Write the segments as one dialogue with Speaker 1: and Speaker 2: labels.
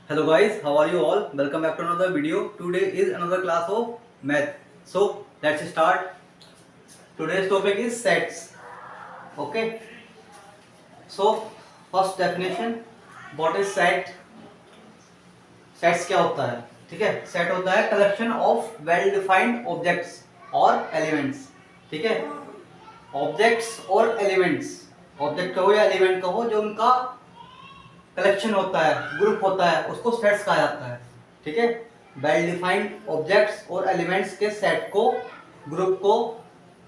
Speaker 1: Hello guys, how are you all? Welcome back to another video. Today is another class of math. So let's start. Today's topic is sets. Okay. So first definition. What is set? Sets क्या होता है? ठीक है. Set होता है collection of well-defined objects और elements. ठीक है. Objects और elements. Object कहो या element कहो जो उनका कलेक्शन होता है, ग्रुप होता है, उसको सेट्स कहा जाता है. ठीक है. वेल डिफाइंड ऑब्जेक्ट्स और एलिमेंट्स के सेट को, ग्रुप को,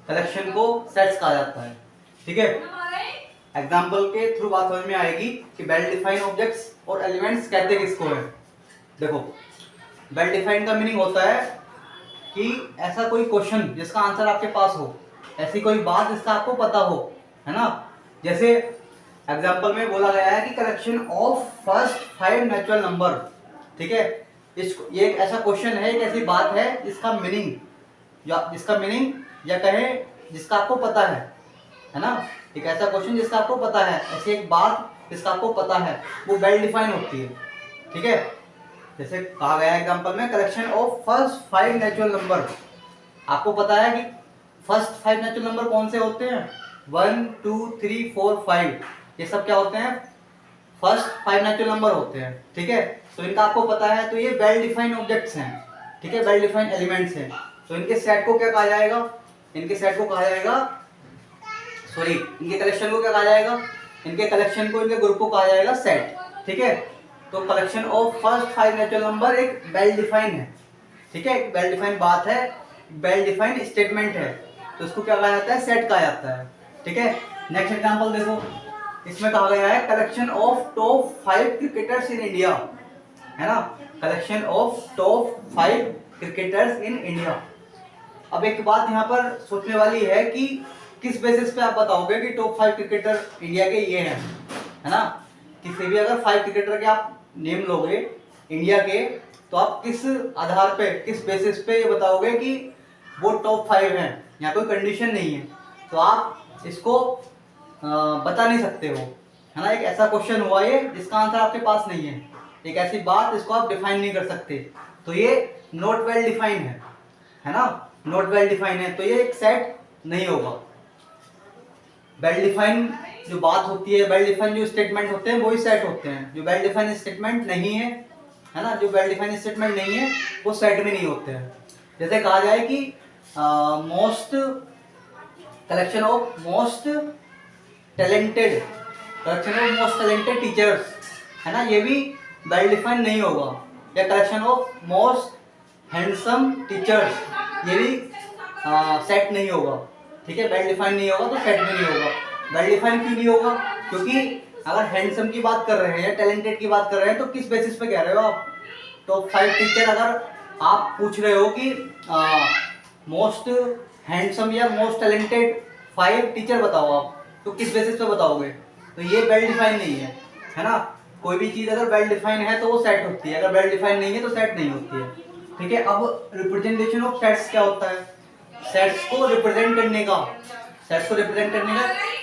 Speaker 1: कलेक्शन को सेट्स कहा जाता है. ठीक है. एग्जांपल के थ्रू बात समझ में आएगी कि वेल डिफाइंड ऑब्जेक्ट्स और एलिमेंट्स कहते किसको है. देखो, वेल डिफाइंड का मीनिंग होता है कि ऐसा कोई क्वेश्चन जिसका आंसर आपके पास हो, ऐसी कोई बात जिसका आपको पता हो, है ना. जैसे एग्जाम्पल में बोला गया है कि collection of first 5 natural number. ठीक है. ये एक ऐसा क्वेश्चन है, एक ऐसी बात है जिसका मीनिंग या कहें जिसका आपको पता है ना. एक ऐसा क्वेश्चन जिसका आपको पता है, ऐसी एक बात जिसका आपको पता है, वो वेल डिफाइन होती है. ठीक है. जैसे कहा गया है एग्जाम्पल में collection of first 5 natural number. आपको पता है कि फर्स्ट 5 नेचुरल नंबर कौन से होते हैं. 1 2 3 4 5. ये सब क्या होते हैं? फर्स्ट 5 नेचुरल नंबर होते हैं. ठीक है. तो इनका आपको पता है, तो ये वेल डिफाइंड ऑब्जेक्ट्स हैं. ठीक है. वेल डिफाइंड एलिमेंट्स हैं. तो इनके सेट को क्या कहा जाएगा? इनके कलेक्शन को क्या कहा जाएगा? इनके कलेक्शन को, इनके ग्रुप को कहा जाएगा सेट. ठीक है. तो collection of first 5 natural number एक वेल डिफाइंड है. ठीक है. एक वेल डिफाइंड बात है, वेल डिफाइंड स्टेटमेंट है, तो इसको क्या कहा जाता है? सेट कहा जाता है. ठीक है. नेक्स्ट एग्जांपल देखो, इसमें कहा गया है collection of top 5 cricketers in India, है ना. Collection of top 5 cricketers in India. अब एक बात यहाँ पर सोचने वाली है कि किस बेसिस पे आप बताओगे कि टॉप 5 क्रिकेटर इंडिया के ये हैं, है ना. किसी भी अगर 5 क्रिकेटर के आप नेम लोगे इंडिया के, तो आप किस आधार पे, किस बेसिस पे ये बताओगे कि वो टॉप 5 हैं. यहाँ कोई कंडीशन नहीं है, तो आप इसको बता नहीं सकते हो, है ना. एक ऐसा क्वेश्चन हुआ ये जिसका आंसर आपके पास नहीं है, एक ऐसी बात जिसको आप डिफाइन नहीं कर सकते, तो ये नॉट वेल डिफाइन है ना. नॉट वेल डिफाइन है, तो ये एक सेट नहीं होगा. वेल डिफाइन जो बात होती है, वेल डिफाइन जो स्टेटमेंट होते हैं, वही सेट होते हैं. जो वेल डिफाइन स्टेटमेंट नहीं है ना, जो वेल डिफाइन स्टेटमेंट नहीं है, वो सेट में नहीं होते हैं. जैसे कहा जाए कि collection of most talented teachers, है ना, ये भी वेल डिफाइन नहीं होगा. या collection of most handsome teachers, ये भी सेट नहीं होगा. ठीक है. वेल डिफाइन नहीं होगा तो सेट भी नहीं होगा. वेल डिफाइन क्यों नहीं होगा? क्योंकि अगर हैंडसम की बात कर रहे हैं या टैलेंटेड की बात कर रहे हैं, तो किस बेसिस पे कह रहे हो आप? टॉप 5 टीचर अगर आप पूछ रहे हो कि मोस्ट हैंडसम या मोस्ट टैलेंटेड 5 टीचर बताओ आप, तो किस बेसिस पे बताओगे? तो ये वेल डिफाइन नहीं है ना. कोई भी चीज अगर वेल डिफाइन है तो वो सेट होती है, अगर वेल डिफाइन नहीं है तो सेट नहीं होती है. ठीक है. अब रिप्रेजेंटेशन ऑफ सेट्स क्या होता है? सेट्स को रिप्रेजेंट करने का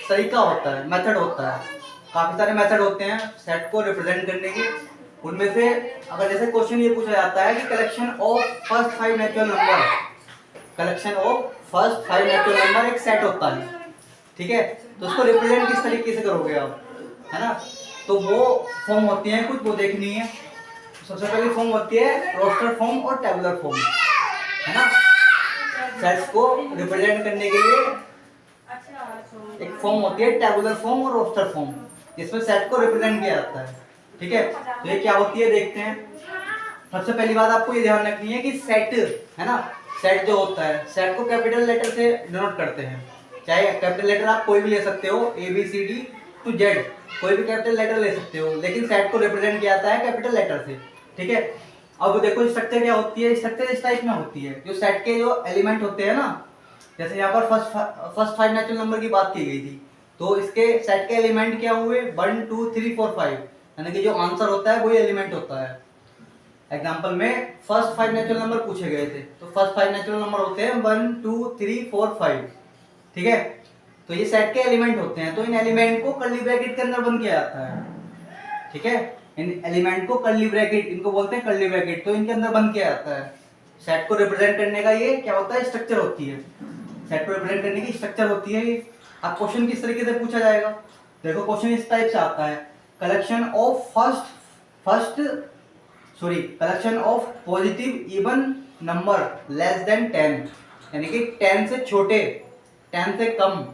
Speaker 1: तरीका होता है, मेथड होता है. काफी सारे मेथड होते हैं सेट को रिप्रेजेंट करने के. उनमें से अगर जैसे क्वेश्चन ये पूछा जाता है कि collection of first 5 natural number एक सेट होता है. ठीक है. तो उसको रिप्रेजेंट किस तरीके से करोगे आप, है ना. तो वो फॉर्म होती है कुछ, वो देखनी है. सबसे पहली फॉर्म होती है रोस्टर फॉर्म और टेबुलर फॉर्म, है ना. सेट्स को रिप्रेजेंट करने के लिए एक फॉर्म होती है टेबुलर फॉर्म और रोस्टर फॉर्म, जिसमें सेट को रिप्रेजेंट किया जाता है. ठीक है. तो ये क्या होती है देखते हैं. सबसे पहली बात आपको ये ध्यान रखनी है कि सेट, है ना, सेट जो होता है, सेट को कैपिटल लेटर से डिनोट करते हैं. चाहे कैपिटल लेटर आप कोई भी ले सकते हो, ABCD to Z, कोई भी कैपिटल लेटर ले सकते हो, लेकिन सेट को रिप्रेजेंट किया जाता है कैपिटल लेटर से. ठीक है. अब देखो स्ट्रक्चर क्या होती है. स्ट्रक्चर इस टाइप में होती है. जो सेट के जो एलिमेंट होते हैं ना, जैसे यहाँ पर फर्स्ट 5 नेचुरल नंबर की बात की गई थी, तो इसके सेट के एलिमेंट क्या हुए? 1 2 3 4 5, यानी कि जो आंसर होता है वही एलिमेंट होता है. एग्जाम्पल में फर्स्ट 5 नेचुरल नंबर पूछे गए थे, तो फर्स्ट 5 नेचुरल नंबर होते हैं 1 2 3 4 5. ठीक है. तो ये सेट के एलिमेंट होते हैं, तो इन एलिमेंट को कर्ली ब्रैकेट के अंदर बंद किया जाता है. ठीक है. इन एलिमेंट को कर्ली ब्रैकेट, इनको बोलते हैं कर्ली ब्रैकेट, तो इनके अंदर बंद किया जाता है। सेट को रिप्रेजेंट करने का ये क्या होता है, स्ट्रक्चर होती है। सेट को रिप्रेजेंट करने की स्ट्रक्चर होती है ये। अब क्वेश्चन किस तरीके से पूछा जाएगा, देखो क्वेश्चन इस टाइप से आता है, collection of collection of positive even number less than 10, यानी कि 10 से छोटे, 10 से कम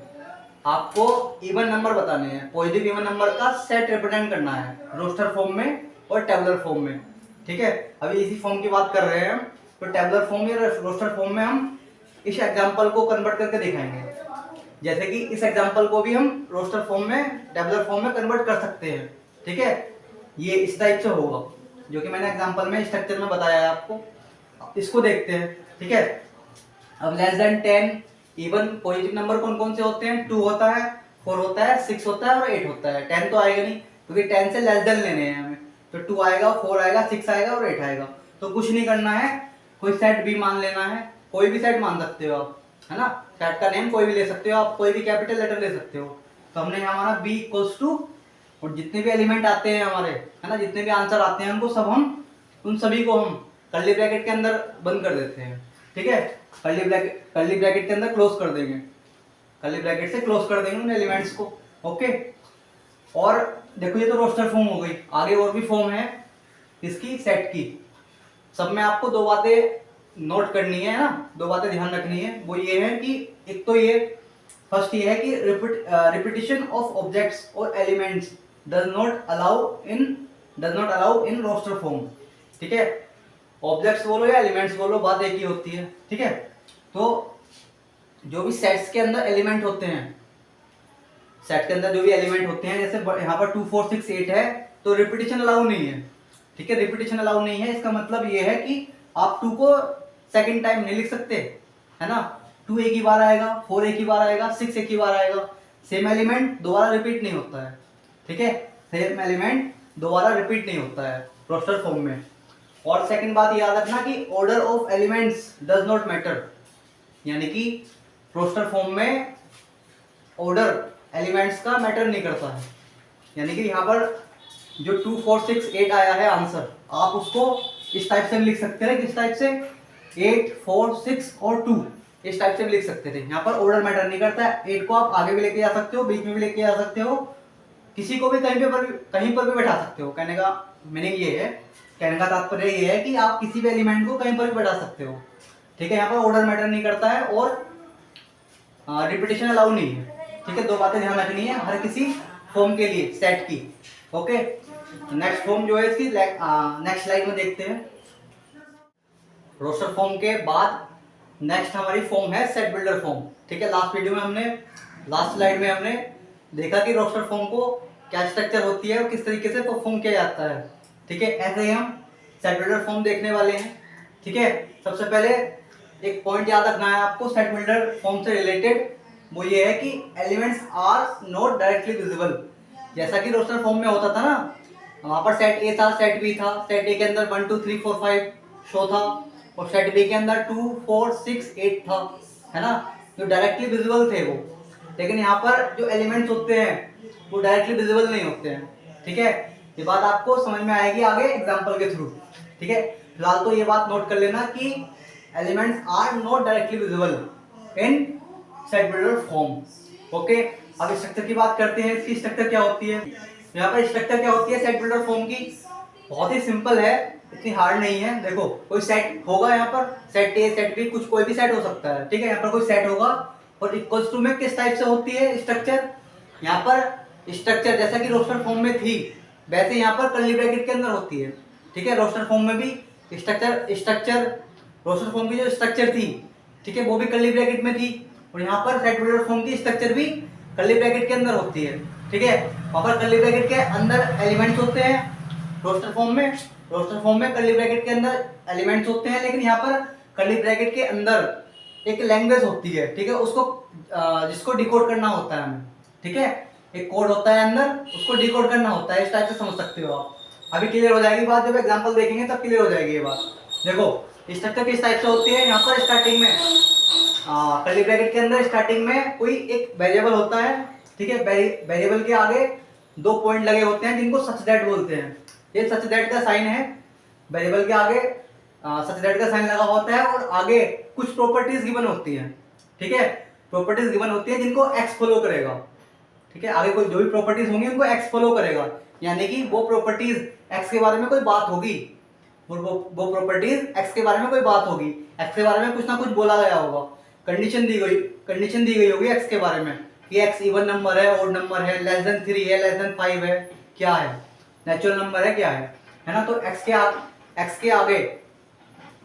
Speaker 1: आपको इवन नंबर बताने हैं, पॉजिटिव इवन नंबर का सेट रिप्रेजेंट करना है रोस्टर फॉर्म में और टेबुलर फॉर्म में। ठीक है, अभी इसी फॉर्म की बात कर रहे हैं हम, तो टेबुलर फॉर्म या रोस्टर फॉर्म में हम इस एग्जांपल को कन्वर्ट करके दिखाएंगे। जैसे कि इस एग्जांपल को भी हम रोस्टर फॉर्म में, टेबुलर फॉर्म में कन्वर्ट कर सकते हैं। ठीक है, ये इस टाइप से होगा जो कि मैंने एग्जांपल में स्ट्रक्चर में बताया है आपको। इसको देखते हैं। ठीक है, अब less than 10 even positive number कौन कौन से होते हैं, 2 होता है, 4 होता है, 6 होता है और 8 होता है। 10 तो आएगा नहीं क्योंकि 10 से लेस देन लेने हैं हमें, तो 2 आएगा, 4 आएगा, 6 आएगा और 8 आएगा। तो कुछ नहीं करना है, कोई सेट भी मान लेना है, कोई भी सेट मान सकते हो आप, है ना। सेट का नेम कोई भी ले सकते हो आप, कोई भी कैपिटल लेटर ले सकते हो। तो हमने यहाँ माना b इक्वल्स टू, और जितने भी एलिमेंट आते हैं हमारे, है ना, जितने भी आंसर आते हैं उनको सब हम, उन सभी को हम कर्ली ब्रैकेट के अंदर बंद कर देते हैं। ठीक है, कर्ली ब्रैकेट के अंदर क्लोज कर देंगे, कर्ली ब्रैकेट से क्लोज कर देंगे उन एलिमेंट्स को। ओके, और देखो ये तो रोस्टर फॉर्म हो गई, आगे और भी फॉर्म है इसकी, सेट की। सब में आपको दो बातें नोट करनी है ना, दो बातें ध्यान रखनी है। वो ये है कि एक तो ये फर्स्ट ये है कि रिपीटिशन ऑफ ऑब्जेक्ट्स और elements does not allow in roster form. ठीक है, ऑब्जेक्ट्स बोलो या एलिमेंट्स बोलो, बात एक ही होती है। ठीक है, तो जो भी सेट्स के अंदर एलिमेंट होते हैं, सेट के अंदर जो भी एलिमेंट होते हैं, जैसे यहाँ पर 2 4 6 8 है, तो रिपीटिशन अलाउ नहीं है। ठीक है, रिपीटिशन अलाउ नहीं है, इसका मतलब ये है कि आप 2 को सेकंड टाइम नहीं लिख सकते, है ना। 2 एक ही बार आएगा, 4 एक ही बार आएगा, 6 एक ही बार आएगा। सेम एलिमेंट दोबारा रिपीट नहीं होता है। ठीक है, सेम एलिमेंट दोबारा रिपीट नहीं होता है रोस्टर फॉर्म में। और सेकंड बात याद रखना कि order of elements does not matter, यानी कि रोस्टर फॉर्म में ऑर्डर एलिमेंट्स का मैटर नहीं करता है। यानी कि यहाँ पर जो 2 4 6 8 आया है आंसर, आप उसको इस टाइप से भी लिख सकते थे, किस टाइप से, 8 4 6 और 2, इस टाइप से भी लिख सकते थे। यहाँ पर ऑर्डर मैटर नहीं करता है। 8 को आप आगे भी लेके जा सकते हो, बीच में भी लेके जा सकते हो, किसी को भी कहीं पर भी बैठा सकते हो। कहने का मीनिंग ये है, कहने का तात्पर्य ये है कि आप किसी भी एलिमेंट को कहीं पर भी बैठा सकते हो। ठीक है, यहाँ पर ऑर्डर मैटर नहीं करता है और रिपीटिशन अलाउ नहीं है। ठीक है, दो बातें ध्यान रखनी है हर किसी फॉर्म के लिए, सेट की। ओके, नेक्स्ट फॉर्म जो है इसकी नेक्स्ट स्लाइड में देखते हैं। रोस्टर फॉर्म के बाद नेक्स्ट हमारी फॉर्म है सेट बिल्डर फॉर्म। ठीक है, लास्ट स्लाइड में हमने देखा कि रोस्टर फॉर्म को क्या स्ट्रक्चर होती है और किस तरीके से परफॉर्म किया जाता है। ठीक है, ऐसे ही हम सेट बिल्डर फॉर्म देखने वाले हैं। ठीक है, सबसे पहले एक पॉइंट याद रखना है आपको सेट बिल्डर फॉर्म से रिलेटेड, वो ये है कि elements are not directly visible. जैसा कि रोस्टर फॉर्म में होता था ना, वहाँ पर सेट ए था, सेट बी था, सेट ए के अंदर 1 2 3 4 5 शो था और सेट बी के अंदर 2 4 6 8 था, है ना, जो डायरेक्टली विजिबल थे वो। लेकिन यहाँ पर जो एलिमेंट्स होते हैं वो डायरेक्टली विजिबल नहीं होते हैं। ठीक है, ये बात आपको समझ में आएगी आगे एग्जाम्पल के थ्रू। ठीक है, फिलहाल तो ये बात नोट कर लेना कि elements are not directly visible in set builder form. Okay, अब स्ट्रक्चर की बात करते हैं, इसकी स्ट्रक्चर क्या होती है। यहाँ पर स्ट्रक्चर क्या होती है सेट बिल्डर फॉर्म की, बहुत ही सिंपल है, इतनी हार्ड नहीं है। देखो कोई सेट होगा, यहाँ पर सेट ए, सेट बी, कुछ कोई भी सेट हो सकता है। ठीक है, यहाँ पर कोई सेट होगा और इक्वल्स टू में किस टाइप से होती है स्ट्रक्चर, यहाँ पर स्ट्रक्चर जैसा कि रोस्टर फॉर्म में थी वैसे यहाँ पर कर्ली ब्रैकेट के अंदर होती है। ठीक है, रोस्टर फॉर्म में भी स्ट्रक्चर रोस्टर फॉर्म की जो स्ट्रक्चर थी, ठीक है, वो भी कर्ली ब्रैकेट में थी और यहाँ पर सेट बिल्डर फॉर्म की स्ट्रक्चर भी कर्ली ब्रैकेट के अंदर होती है। ठीक है, वहाँ पर कर्ली ब्रैकेट के अंदर एलिमेंट्स होते हैं रोस्टर फॉर्म में कर्ली ब्रैकेट के अंदर एलिमेंट्स होते हैं, लेकिन यहाँ पर कर्ली ब्रैकेट के अंदर एक लैंग्वेज होती है। ठीक है, उसको जिसको डिकोड करना होता है हमें। ठीक है, एक कोड होता है अंदर, उसको डिकोड करना होता है, इस टाइप से समझ सकते हो आप। अभी क्लियर हो जाएगी बात, जब एग्जांपल देखेंगे तब क्लियर हो जाएगी ये बात। देखो स्ट्रक्चर किस टाइप से होती है, यहाँ पर स्टार्टिंग में कर्ली ब्रैकेट के अंदर स्टार्टिंग में कोई एक वेरिएबल होता है। ठीक है, वेरिएबल के आगे 2 पॉइंट लगे होते हैं जिनको सच दैट बोलते हैं। ये सच दैट का साइन है, वेरिएबल के आगे सच दैट का साइन लगा होता है और आगे कुछ प्रॉपर्टीज गिवन होती हैं, ठीक है, प्रॉपर्टीज गिवन होती है जिनको एक्स फॉलो करेगा, ठीक है, आगे कोई जो भी प्रॉपर्टीज होंगी उनको एक्स फॉलो करेगा, यानी कि वो प्रॉपर्टीज एक्स के बारे में कोई बात होगी, वो प्रॉपर्टीज एक्स के बारे में कोई बात होगी, एक्स के बारे में कुछ ना कुछ बोला गया होगा, कंडीशन दी गई होगी एक्स के बारे में कि एक्स इवन नंबर है, ऑड नंबर है, लेस देन 3 है, लेस देन 5 है, क्या है, नेचुरल नंबर है, क्या है ना। तो एक्स के आगे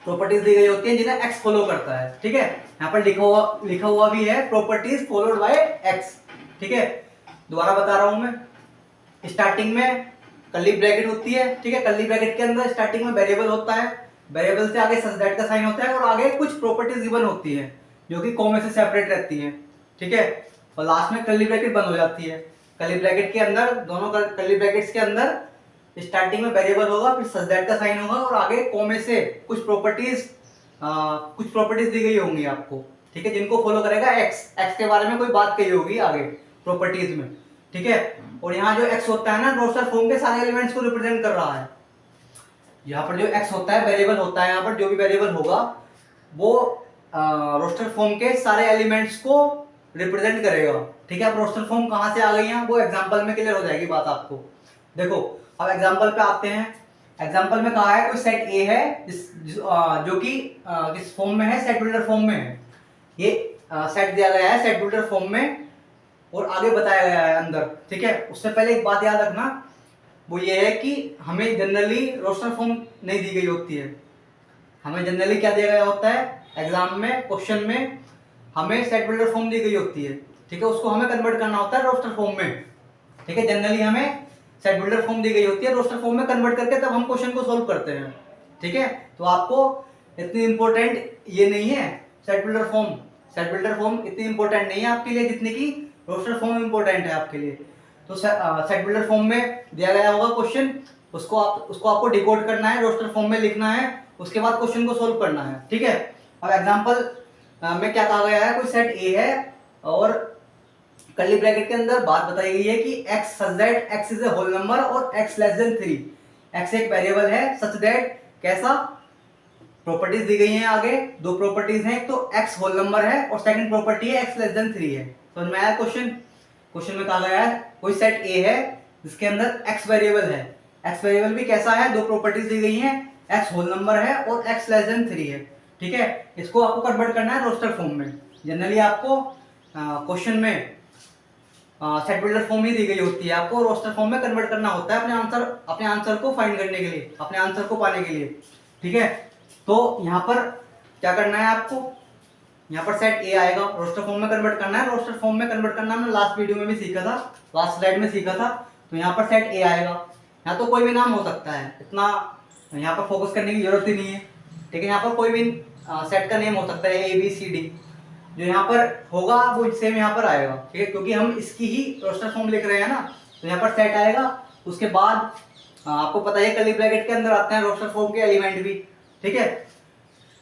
Speaker 1: प्रॉपर्टीज दी गई होती है जिन्हें एक्स फॉलो करता है, ठीक है। यहाँ पर लिखा हुआ भी है प्रॉपर्टीज फॉलोड बाय एक्स, ठीक है। दोबारा बता रहा हूं मैं, स्टार्टिंग में कर्ली ब्रैकेट होती है, ठीक है, कर्ली ब्रैकेट के अंदर स्टार्टिंग में वेरिएबल होता है, वेरिएबल से आगे सच दैट का साइन होता है और आगे कुछ प्रॉपर्टीज गिवन होती है जो कि कॉमा से सेपरेट रहती है, ठीक है, और लास्ट में कर्ली ब्रैकेट बंद हो जाती है। कर्ली ब्रैकेट के अंदर, दोनों कर्ली ब्रैकेट्स के अंदर स्टार्टिंग में वेरिएबल होगा, फिर सच दैट का साइन होगा और आगे कॉमा से कुछ प्रॉपर्टीज दी गई होंगी आपको, ठीक है, जिनको फॉलो करेगा एक्स के बारे में कोई बात कही होगी आगे प्रॉपर्टीज में, ठीक है। और यहाँ जो एक्स होता है ना, रोस्टर फॉर्म के सारे एलिमेंट्स को रिप्रेजेंट कर रहा है। यहाँ पर जो एक्स होता है वेरिएबल होता है, यहाँ पर जो भी वेरिएबल होगा वो रोस्टर फॉर्म के सारे एलिमेंट्स को रिप्रेजेंट करेगा, ठीक है। अब रोस्टर फॉर्म कहाँ से आ गई है वो एग्जांपल में क्लियर हो जाएगी बात आपको। देखो अब एग्जांपल पे आते हैं। एग्जांपल में कहा है कोई सेट ए है जो कि किस फॉर्म में है, सेट बिल्डर फॉर्म में है। ये सेट दिया गया है सेट बिल्डर फॉर्म में और आगे बताया गया है अंदर, ठीक है। उससे पहले एक बात याद रखना, वो ये है कि हमें जनरली रोस्टर फॉर्म नहीं दी गई होती है। हमें जनरली क्या दिया गया होता है, एग्जाम में क्वेश्चन में हमें सेट बिल्डर फॉर्म दी गई होती है, ठीक है, उसको हमें कन्वर्ट करना होता है रोस्टर फॉर्म में, ठीक है। जनरली हमें सेट बिल्डर फॉर्म दी गई होती है, रोस्टर फॉर्म में कन्वर्ट करके तब हम क्वेश्चन को सोल्व करते हैं, ठीक है। तो आपको इतनी इंपॉर्टेंट ये नहीं है सेट बिल्डर फॉर्म इतनी इंपॉर्टेंट नहीं है आपके लिए जितनी कि रोस्टर फॉर्म इंपॉर्टेंट है आपके लिए। तो सेट बिल्डर फॉर्म में दिया गया होगा क्वेश्चन, उसको आपको डिकोड करना है, रोस्टर फॉर्म में लिखना है, उसके बाद क्वेश्चन को सोल्व करना है, ठीक है। अब एग्जांपल में क्या कहा गया है, कोई सेट ए है और कर्ली ब्रैकेट के अंदर बात बताई गई है कि x such that x is a whole number और x लेस देन 3। x एक वेरिएबल है, सच दैट कैसा, प्रॉपर्टीज दी गई हैं आगे, दो प्रॉपर्टीज हैं, तो x होल नंबर है और सेकंड प्रॉपर्टी है x लेस देन 3 है। तो मैं आया क्वेश्चन में कहा गया है कोई सेट A है जिसके अंदर x वेरिएबल है, x वेरिएबल भी कैसा है, दो प्रॉपर्टीज दी गई हैं, x होल नंबर है और x लेस देन 3 है, ठीक है। इसको आपको कन्वर्ट करना है रोस्टर फॉर्म में। जनरली आपको क्वेश्चन में सेट बिल्डर फॉर्म ही दी गई होती है, आपको रोस्टर फॉर्म में कन्वर्ट करना होता है अपने आंसर को फाइंड करने के लिए, अपने आंसर को पाने के लिए, ठीक है। तो यहाँ पर क्या करना है आपको, यहाँ पर सेट ए आएगा, रोस्टर फॉर्म में कन्वर्ट करना है। रोस्टर फॉर्म में कन्वर्ट करना हमने लास्ट वीडियो में भी सीखा था, लास्ट स्लाइड में सीखा था। तो यहाँ पर सेट ए आएगा, यहाँ तो कोई भी नाम हो सकता है, इतना यहाँ पर फोकस करने की जरूरत ही नहीं है, ठीक है। यहाँ पर कोई भी सेट का नेम हो सकता है, ए बी सी डी, जो यहाँ पर होगा वो सेम यहाँ पर आएगा, ठीक है, क्योंकि हम इसकी ही रोस्टर फॉर्म लिख रहे हैं ना। तो यहाँ पर सेट आएगा, उसके बाद आपको पता है कर्ली ब्रैकेट के अंदर आते हैं रोस्टर फॉर्म के एलिमेंट भी, ठीक है।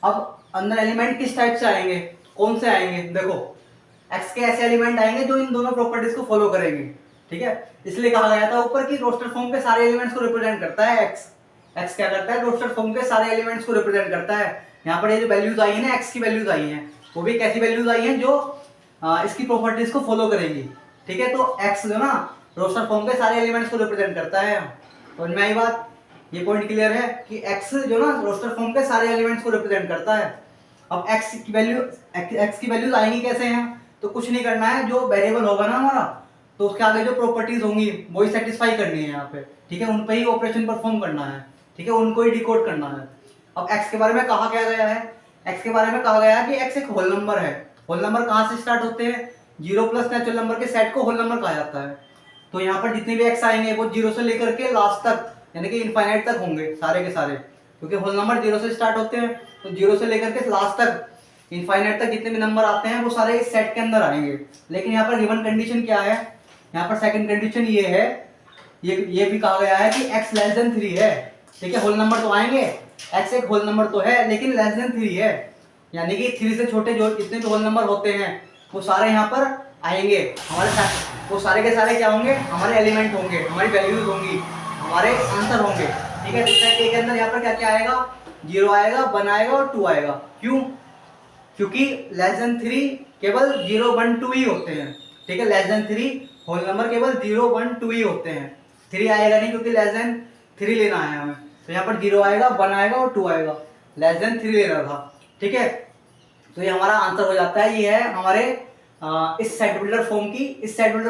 Speaker 1: अब अंदर एलिमेंट किस टाइप से आएंगे, कौन से आएंगे, देखो एक्स के ऐसे एलिमेंट आएंगे जो इन दोनों प्रॉपर्टीज को फॉलो करेंगे, ठीक है। इसलिए कहा गया था ऊपर कि रोस्टर फॉर्म के सारे एलिमेंट्स को रिप्रेजेंट करता है एक्स क्या करता है, रोस्टर फॉर्म के सारे एलिमेंट्स को रिप्रेजेंट करता है। यहाँ पर ये जो वैल्यूज आई है ना, एक्स की वैल्यूज आई हैं, वो भी कैसी वैल्यूज आई हैं जो इसकी प्रॉपर्टीज को फॉलो करेंगी, ठीक है। तो एक्स जो ना रोस्टर फॉर्म के सारे एलिमेंट्स को रिप्रेजेंट करता है। समझ में आई बात, ये पॉइंट क्लियर है कि एक्स जो ना रोस्टर फॉर्म के सारे एलिमेंट्स को रिप्रेजेंट करता है। अब एक्स की वैल्यूज आएंगी कैसे हैं, तो कुछ नहीं करना है, जो वेरिएबल होगा ना हमारा, तो उसके आगे जो प्रॉपर्टीज होंगी वही सेटिस्फाई करनी है यहाँ पे, ठीक है, उन पे ही ऑपरेशन परफॉर्म करना है, ठीक है, उनको ही डिकोड करना है। अब एक्स के बारे में कहा क्या गया है, एक्स के बारे में कहा गया है कि एक्स एक होल नंबर है। होल नंबर कहाँ से स्टार्ट होते हैं, 0 प्लस नेचुरल नंबर के सेट को होल नंबर कहा जाता है। तो यहाँ पर जितने भी एक्स आएंगे वो 0 से लेकर के लास्ट तक यानी कि इनफाइनाइट तक होंगे सारे के सारे, क्योंकि होल नंबर 0 से स्टार्ट होते हैं। तो 0 से लेकर के लास्ट तक इनफाइनाइट तक जितने भी नंबर आते हैं वो सारे इस सेट के अंदर आएंगे। लेकिन यहाँ पर गिवन कंडीशन क्या है, यहाँ पर सेकंड कंडीशन ये है, ये भी कहा गया है कि x लेस देन 3 है, ठीक है। होल नंबर तो आएंगे, x एक होल नंबर तो है लेकिन लेस देन 3 है, यानी कि 3 से छोटे जो जितने भी होल नंबर होते हैं वो सारे यहाँ पर आएंगे हमारे साथ। वो सारे के सारे क्या होंगे, हमारे एलिमेंट होंगे, हमारी वैल्यूज होंगी। हमारे आंसर होंगे। ठीक है, सेट ए के अंदर यहाँ पर क्या क्या आएगा, 0 आएगा, 1 आएगा और 2 आएगा। क्यों? क्योंकि लेस देन 3 केवल 0 1 2 ही होते हैं। ठीक है, लेस देन 3 होल नंबर केवल 0 1 2 ही होते हैं। 3 आएगा नहीं, क्योंकि लेस देन 3 लेना है हमें। तो यहाँ पर 0 आएगा, 1 आएगा और 2 आएगा, लेस देन 3 लेना था। ठीक है, तो ये हमारा आंसर हो जाता है। ये है हमारे इस सेट बिल्डर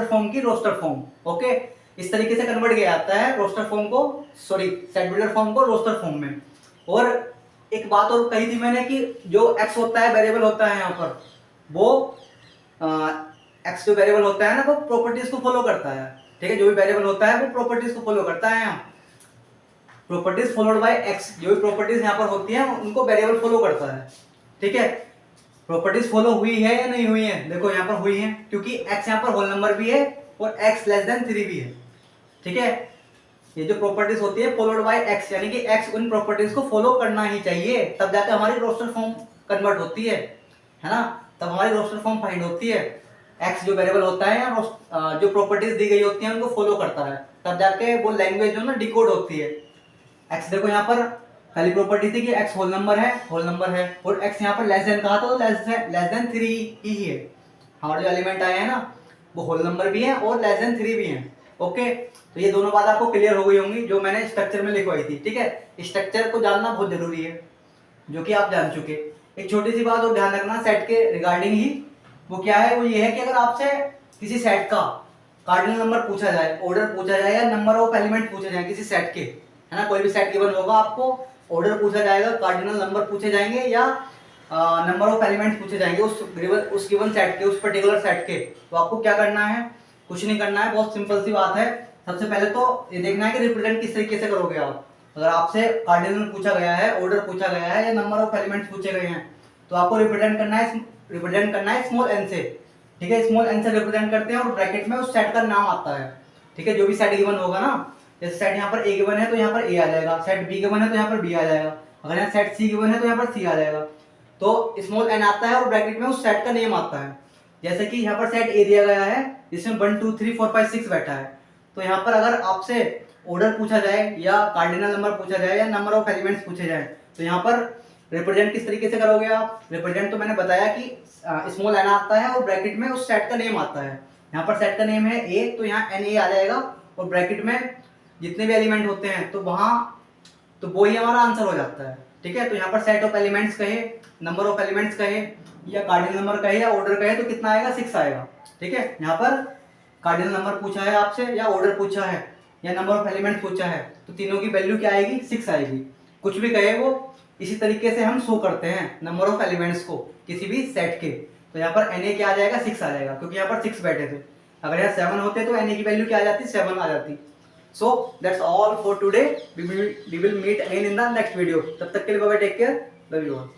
Speaker 1: फॉर्म की रोस्टर फॉर्म। ओके, इस तरीके से कन्वर्ट किया जाता है रोस्टर फॉर्म को, सॉरी सेट बिल्डर फॉर्म को रोस्टर फॉर्म में। और एक बात और कही थी मैंने कि जो x होता है, वेरिएबल होता है यहाँ पर, वो x जो वेरिएबल होता है ना, वो प्रॉपर्टीज को फॉलो करता है। ठीक है, जो भी वेरिएबल होता है वो प्रॉपर्टीज को फॉलो करता है। यहाँ प्रॉपर्टीज फॉलोड बाय x, जो भी प्रॉपर्टीज यहाँ पर होती हैं उनको वेरिएबल फॉलो करता है। ठीक है, प्रॉपर्टीज फॉलो हुई है या नहीं हुई है? देखो यहाँ पर हुई है, क्योंकि x यहाँ पर होल नंबर भी है और x लेस देन 3 भी है। ठीक है, ये जो प्रॉपर्टीज होती है फॉलोड बाय x, यानी कि x उन प्रॉपर्टीज को फॉलो करना ही चाहिए, तब जाके हमारी रोस्टर फॉर्म कन्वर्ट होती है ना, तब हमारी रोस्टर फॉर्म फाइंड होती है। x जो वेरिएबल होता है या जो प्रॉपर्टीज दी गई होती हैं उनको फॉलो करता है, तब जाके वो लैंग्वेज जो ना डिकोड होती है। x देखो यहाँ पर पहली प्रॉपर्टी थी कि x होल नंबर है, और x यहाँ पर लेस देन कहा था, तो लेस देन 3 ही है। हमारे जो एलिमेंट आए हैं ना, वो होल नंबर भी है और लेस देन 3 भी है। ओके, तो ये दोनों बात आपको क्लियर हो गई होंगी जो मैंने स्ट्रक्चर में लिखवाई थी। ठीक है, स्ट्रक्चर को जानना बहुत जरूरी है, जो कि आप जान चुके। एक छोटी सी बात और ध्यान रखना सेट के रिगार्डिंग ही, वो क्या है, वो ये है कि अगर आपसे किसी सेट का कार्डिनल नंबर पूछा जाए, ऑर्डर पूछा जाए, या नंबर ऑफ एलिमेंट पूछे जाए किसी सेट के, है ना, कोई भी सेट गिवन होगा, आपको ऑर्डर पूछा जाएगा, कार्डिनल नंबर पूछे जाएंगे, या नंबर ऑफ एलिमेंट्स पूछे जाएंगे उस गिवन सेट के, उस पर्टिकुलर सेट के, तो आपको क्या करना है? कुछ नहीं करना है, बहुत सिंपल सी बात है। सबसे पहले तो ये देखना है कि रिप्रेजेंट किस तरीके से करोगे आप। अगर आपसे कार्डिनल पूछा गया है, ऑर्डर पूछा गया है, या नंबर ऑफ एलिमेंट्स पूछे गए हैं, तो आपको रिप्रेजेंट करना है स्मॉल एन से। ठीक है, स्मॉल एन से रिप्रेजेंट करते हैं और ब्रैकेट में उस सेट का नाम आता है। ठीक है, जो भी सेट गिवन होगा ना, जैसे सेट यहाँ पर ए गिवन है तो यहाँ पर ए आ जाएगा, सेट बी गिवन है तो यहाँ पर बी आ जाएगा, अगर यहाँ सेट सी गिवन है तो यहाँ पर सी आ जाएगा। तो स्मॉल एन आता है और ब्रैकेट में उस सेट का नेम आता है। जैसे कि यहाँ पर सेट ए दिया गया है जिसमें 1 2 3 4 5 6 बैठा है, तो यहाँ पर अगर आपसे ऑर्डर पूछा जाए, या कार्डिनल नंबर पूछा जाए, या नंबर ऑफ एलिमेंट्स पूछे जाए, तो यहाँ पर रिप्रेजेंट किस तरीके से करोगे आप? रिप्रेजेंट तो मैंने बताया कि स्मॉल एन आता है और ब्रैकेट में उस सेट का नेम आता है। यहाँ पर सेट का नेम है ए, तो यहाँ एन ए आ जाएगा, और ब्रैकेट में जितने भी एलिमेंट होते हैं तो वहाँ, तो वो ही हमारा आंसर हो जाता है। ठीक है, तो यहाँ पर सेट ऑफ एलिमेंट्स कहे, नंबर ऑफ एलिमेंट्स कहे, या कार्डिनल नंबर कहे, या ऑर्डर कहे, तो कितना आएगा? 6 आएगा। ठीक है, यहाँ पर कार्डिनल नंबर पूछा है आपसे, या ऑर्डर पूछा है, या नंबर ऑफ एलिमेंट्स पूछा है, तो तीनों की वैल्यू क्या आएगी? 6 आएगी। कुछ भी कहे वो, इसी तरीके से हम शो करते हैं नंबर ऑफ एलिमेंट्स को किसी भी सेट के। तो यहाँ पर एन क्या आ जाएगा? 6 आ जाएगा, क्योंकि यहाँ पर 6 बैठे थे। अगर यहाँ 7 होते तो एन की वैल्यू क्या आ जाती? 7 आ जाती। So that's all for today. We will meet again in the next video. तब तक के लिए bye bye, take care, love you all.